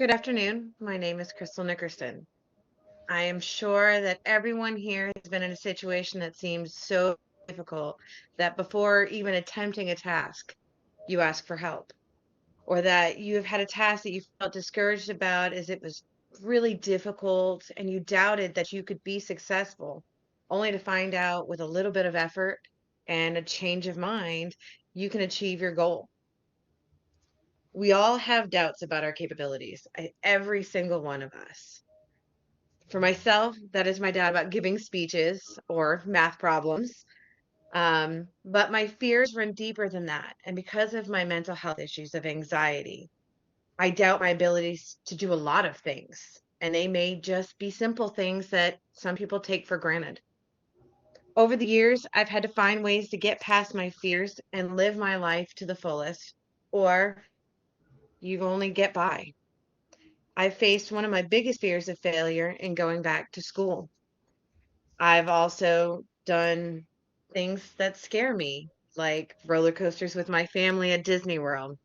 Good afternoon. My name is Crystal Nickerson. I am sure that everyone here has been in a situation that seems so difficult that before even attempting a task, you ask for help, or that you have had a task that you felt discouraged about as it was really difficult and you doubted that you could be successful, only to find out with a little bit of effort and a change of mind, you can achieve your goal. We all have doubts about our capabilities, every single one of us. For myself, that is my doubt about giving speeches or math problems. But my fears run deeper than that. And because of my mental health issues of anxiety, I doubt my abilities to do a lot of things. And they may just be simple things that some people take for granted. Over the years, I've had to find ways to get past my fears and live my life to the fullest, or you only get by. I faced one of my biggest fears of failure in going back to school. I've also done things that scare me, like roller coasters with my family at Disney World.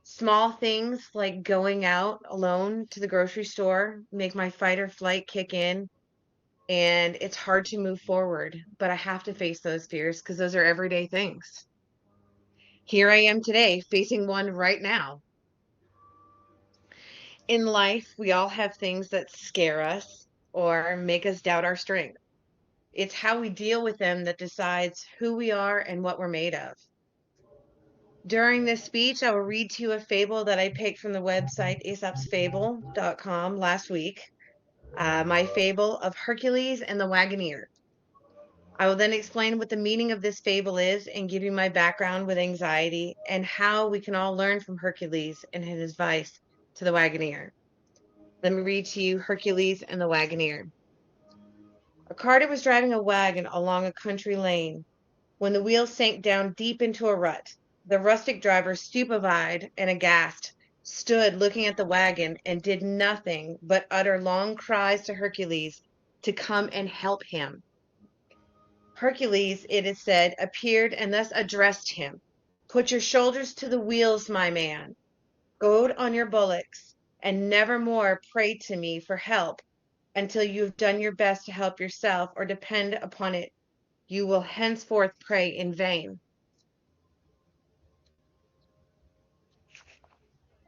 Small things like going out alone to the grocery store make my fight or flight kick in, and it's hard to move forward. But I have to face those fears because those are everyday things. Here I am today, facing one right now. In life, we all have things that scare us or make us doubt our strength. It's how we deal with them that decides who we are and what we're made of. During this speech, I will read to you a fable that I picked from the website aesopsfable.com last week. My fable of Hercules and the Wagoneer. I will then explain what the meaning of this fable is and give you my background with anxiety and how we can all learn from Hercules and his advice to the Wagoneer. Let me read to you Hercules and the Wagoneer. A carter was driving a wagon along a country lane when the wheels sank down deep into a rut. The rustic driver, stupefied and aghast, stood looking at the wagon and did nothing but utter long cries to Hercules to come and help him. Hercules, it is said, appeared and thus addressed him. Put your shoulders to the wheels, my man. Goad on your bullocks, and never more pray to me for help until you have done your best to help yourself, or depend upon it, you will henceforth pray in vain.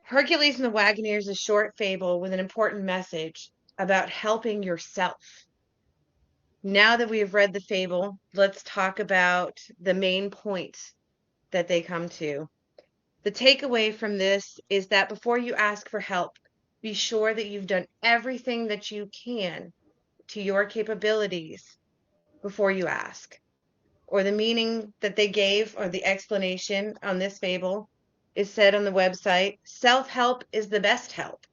Hercules and the Wagoneer is a short fable with an important message about helping yourself. Now that we have read the fable, let's talk about the main point that they come to. The takeaway from this is that before you ask for help, be sure that you've done everything that you can to your capabilities before you ask. Or the meaning that they gave, or the explanation on this fable, is said on the website, self-help is the best help.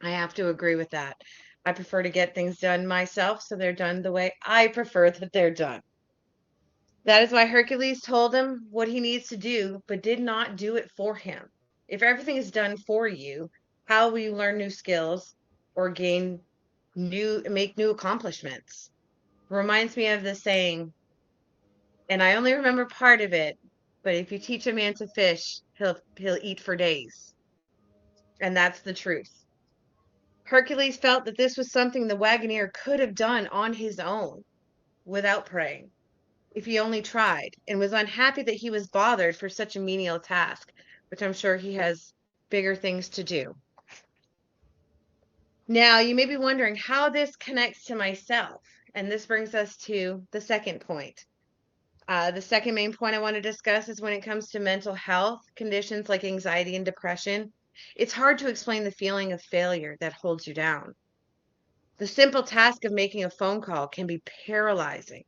I have to agree with that. I prefer to get things done myself, so they're done the way I prefer that they're done. That is why Hercules told him what he needs to do, but did not do it for him. If everything is done for you, how will you learn new skills or make new accomplishments? Reminds me of the saying, and I only remember part of it, but if you teach a man to fish, he'll eat for days. And that's the truth. Hercules felt that this was something the Wagoneer could have done on his own without praying, if he only tried, and was unhappy that he was bothered for such a menial task, which I'm sure he has bigger things to do. Now, you may be wondering how this connects to myself, and this brings us to the second point. The second main point I want to discuss is when it comes to mental health conditions like anxiety and depression, it's hard to explain the feeling of failure that holds you down. The simple task of making a phone call can be paralyzing,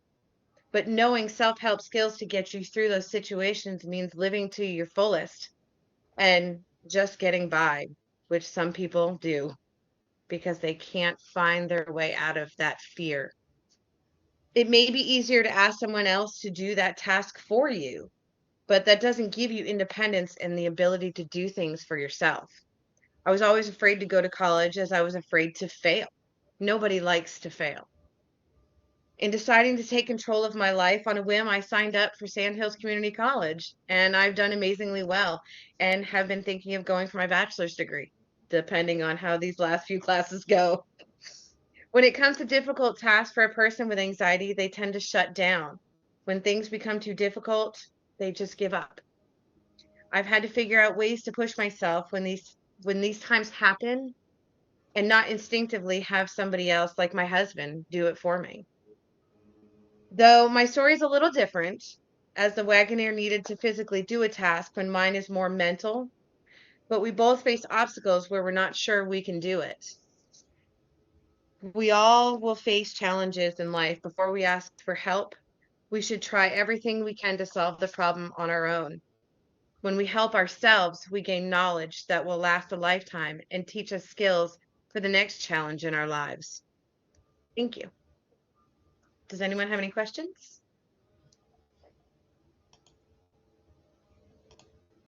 but knowing self-help skills to get you through those situations means living to your fullest and just getting by, which some people do because they can't find their way out of that fear. It may be easier to ask someone else to do that task for you, but that doesn't give you independence and the ability to do things for yourself. I was always afraid to go to college as I was afraid to fail. Nobody likes to fail. In deciding to take control of my life on a whim, I signed up for Sandhills Community College, and I've done amazingly well and have been thinking of going for my bachelor's degree. depending on how these last few classes go. When it comes to difficult tasks for a person with anxiety, they tend to shut down. When things become too difficult, they just give up. I've had to figure out ways to push myself when these times happen and not instinctively have somebody else like my husband do it for me. Though my story is a little different, as the Wagoneer needed to physically do a task when mine is more mental, but we both face obstacles where we're not sure we can do it. We all will face challenges in life. Before we ask for help, we should try everything we can to solve the problem on our own. When we help ourselves, we gain knowledge that will last a lifetime and teach us skills for the next challenge in our lives. Thank you. Does anyone have any questions?